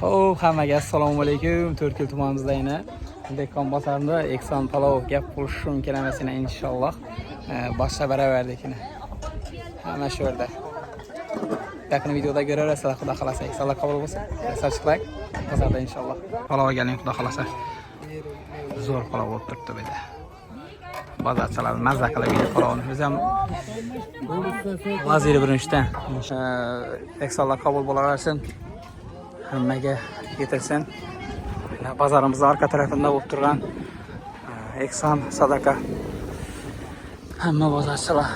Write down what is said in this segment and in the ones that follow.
Xo'p, hammaga assalomu alaykum. To'rtko'l tumanimizda yana Dehqon bozorida ekson palov gap bo'lishi mumkin emasini inshaalloh boshqa baraverdik. Hamma shu yerda. Yaqin videoda ko'rarsiz, xudo xolasa. Eksonlar qabul bo'lsin. Subscribe bozorda inshaalloh. Palov galing xudo xolasa. Zo'r palov bo'lib turibdi bu yerda. Bozorchilar mazza qilib yeydi palovni. Biz ham vaziri birinchidan eksonlar qabul bo'laversin. Hammaga yetilsin. Bazorimizning orqa tarafida bo'lib turgan ekson sadaqa. Hamma bozorchilar.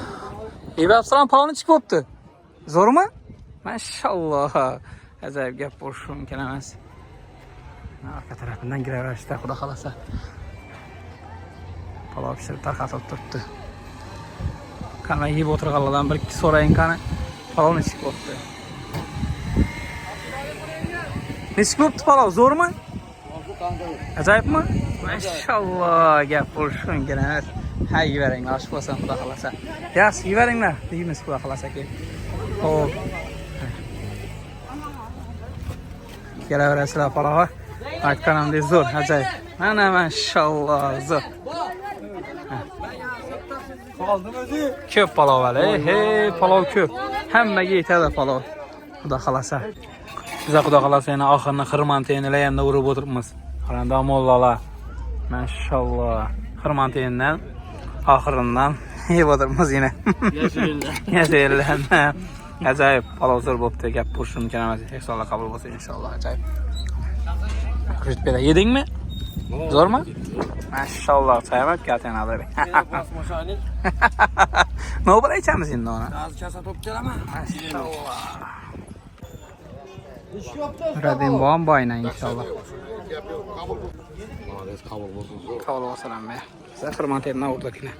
Assalom, palovni chiqib bo'pti. Zo'rmi? Mashalloh. Ajoyib gap bo'lishi mumkin emas. Orqa tarafidan kiraverishda xudo xolasa. Palov pishirib tarqatib turibdi. Qani yeb o'tirganlardan bir ikki so'raying qani. Palovni chiqib bo'pti. Nechik bo'pti palov, zo'rmi? Ajoyibmi? Mashalloh, gap bo'lishi mumkin emas. Hay, yevering, osh bo'lsin xudo xolasa. Yaxshi, yeveringlar, deymiz xudo xolasa keyin. Xo'p. Kelaverasizlar palovga. Aytganimdek zo'r, ajoyib. Mana mashalloh, zo'r. Ko'p palov hali. Hey, palov ko'p. Hammaga yetadi palov. Xudo xolasa. Biz xudo xolasa yana oxirini xirmontenlayanda urib o'tiribmiz. Qaranda mollalar. Mashalloh. Xirmontendan oxiridan yeb o'tiribmiz yana. Yashaylar. Ajoyib palov zo'r bo'pti. Gap bo'lishi mumkin emas. Eksonlar qabul bo'lsin inshaalloh. Ajoyib. Kutbeda yedingmi? Zo'rmi? Mashalloh, saymat kelgan adabek. Nima bilan ichamiz endi uni? Hozir kasa to'p kelaman. Mashalloh. Rabbim boğam boyna inşallah. Qabul bo'lsin amma. Siz xirmontendan o'rdakni.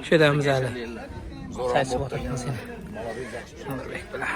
Shu yerda hali. Saysi o'tirgan seni. Nurdek bilan.